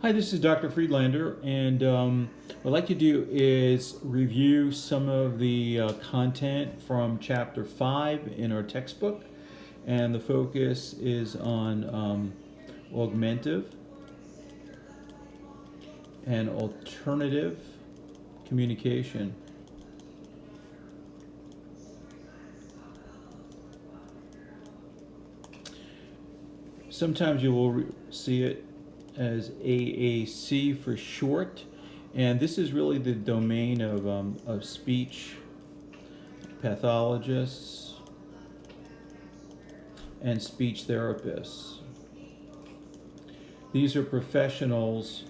Hi, this is Dr. Friedlander, and what I'd like to do is review some of the content from Chapter 5 in our textbook, and the focus is on augmentative and alternative communication. Sometimes you will see it as AAC for short, and this is really the domain of speech pathologists and speech therapists. These are professionals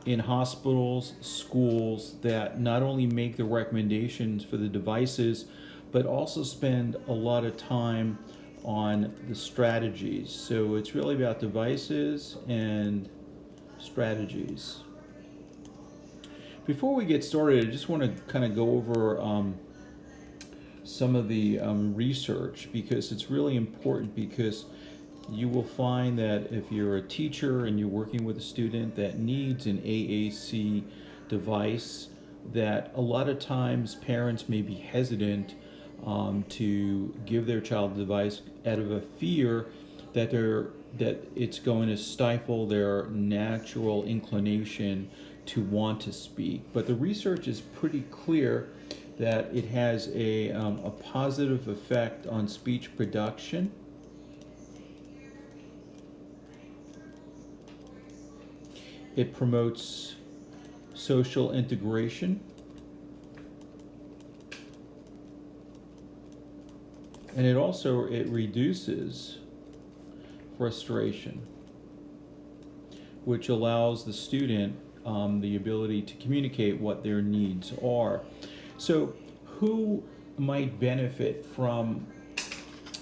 in hospitals, schools that not only make the recommendations for the devices, but also spend a lot of time on the strategies. So it's really about devices and strategies. Before we get started, I just want to kind of go over some of the research, because it's really important, because you will find that if you're a teacher and you're working with a student that needs an AAC device, that a lot of times parents may be hesitant to give their child a device out of a fear that it's going to stifle their natural inclination to want to speak. But the research is pretty clear that it has a positive effect on speech production. It promotes social integration. And it reduces frustration, which allows the student the ability to communicate what their needs are. So who might benefit from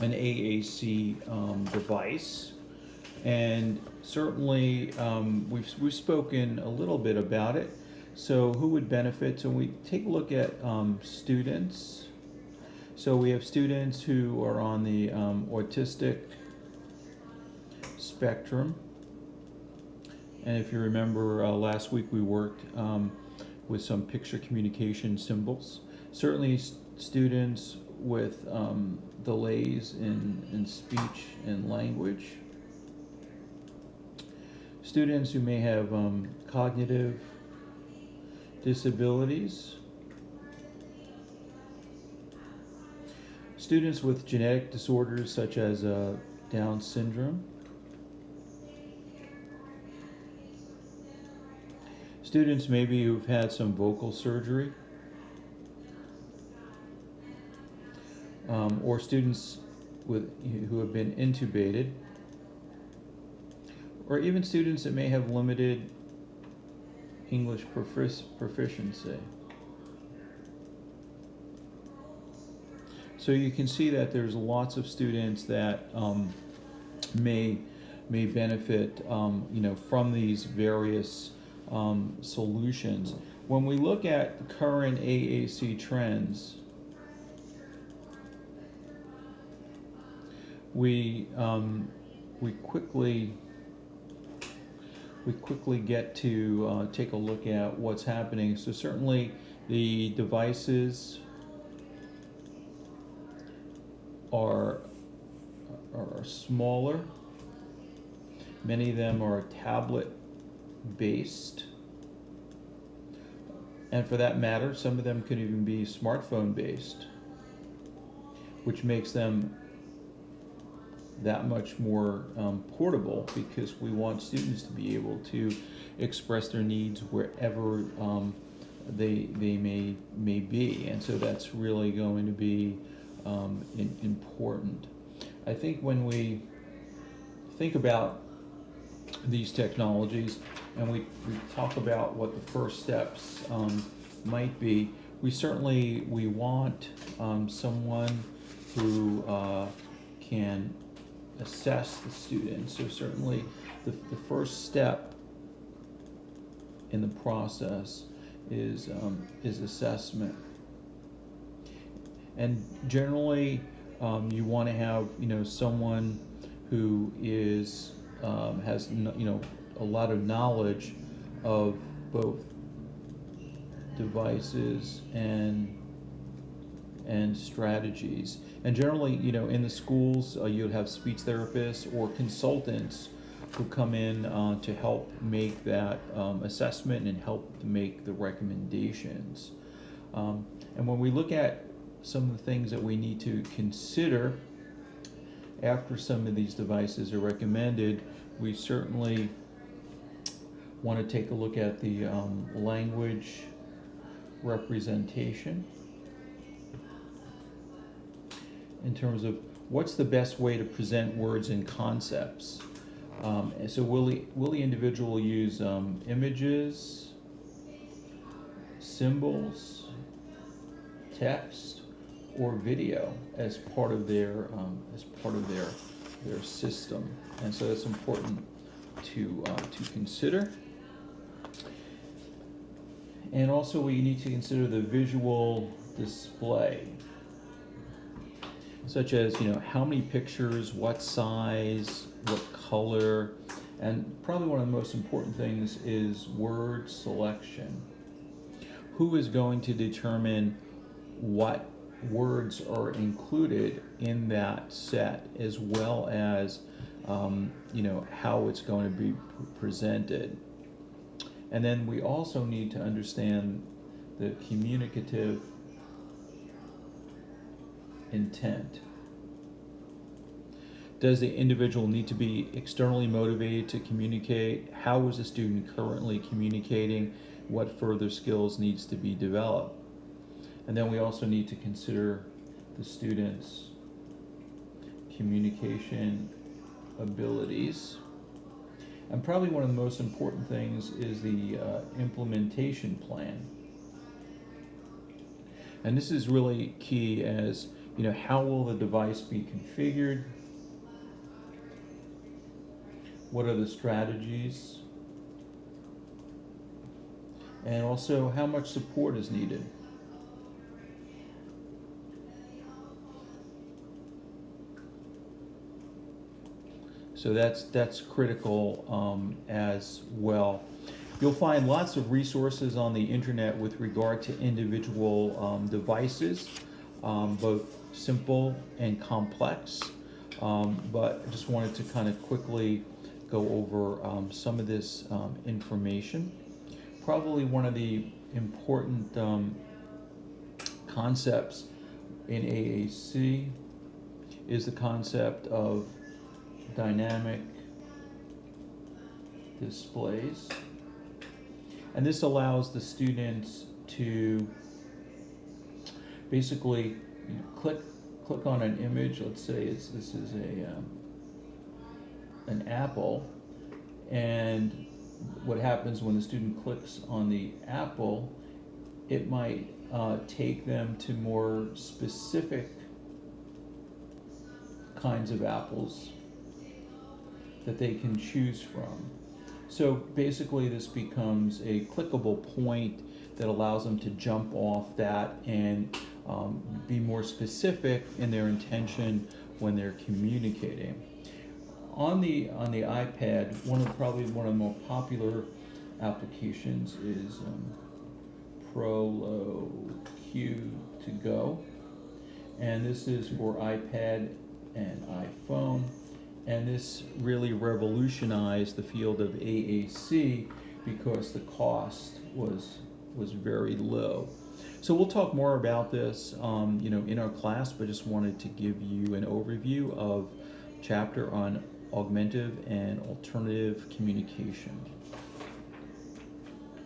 an AAC device? And certainly we've spoken a little bit about it. So who would benefit? So we take a look at students. So we have students who are on the autistic spectrum. And if you remember, last week we worked with some picture communication symbols. Certainly students with delays in speech and language. Students who may have cognitive disabilities. Students with genetic disorders such as Down syndrome. Students maybe who've had some vocal surgery. Or students who have been intubated. Or even students that may have limited English proficiency. So you can see that there's lots of students that may benefit from these various solutions. When we look at current AAC trends, we quickly get to take a look at what's happening. So certainly the devices are smaller. Many of them are tablet based, and for that matter, some of them could even be smartphone based, which makes them that much more portable, because we want students to be able to express their needs wherever they may be, and so that's really going to be important. I think when we think about these technologies and we talk about what the first steps might be, we want someone who can assess the student. So certainly the first step in the process is assessment. And generally, you want to have someone who is has a lot of knowledge of both devices and strategies. And generally, in the schools, you'd have speech therapists or consultants who come in to help make that assessment and help to make the recommendations. And when we look at some of the things that we need to consider after some of these devices are recommended, we certainly want to take a look at the language representation in terms of what's the best way to present words and concepts. And so will the individual use images, symbols, text, or video as part of their system? And so that's important to consider. And also we need to consider the visual display, such as how many pictures, what size, what color, and probably one of the most important things is word selection. Who is going to determine what words are included in that set, as well as how it's going to be presented? And then we also need to understand the communicative intent. Does the individual need to be externally motivated to communicate? How is the student currently communicating? What further skills needs to be developed? And then we also need to consider the student's communication abilities. And probably one of the most important things is the implementation plan. And this is really key, as how will the device be configured? What are the strategies? And also, how much support is needed? So that's critical as well. You'll find lots of resources on the internet with regard to individual devices, both simple and complex. But I just wanted to kind of quickly go over some of this information. Probably one of the important concepts in AAC is the concept of dynamic displays. And this allows the students to basically click on an image. Let's say this is an apple, and what happens when the student clicks on the apple, it might take them to more specific kinds of apples that they can choose from. So basically this becomes a clickable point that allows them to jump off that and be more specific in their intention when they're communicating. On the iPad, probably one of the more popular applications is Prolo Q to Go, and this is for iPad and iPhone. And this really revolutionized the field of AAC because the cost was very low. So we'll talk more about this, in our class, but just wanted to give you an overview of chapter on augmentative and alternative communication.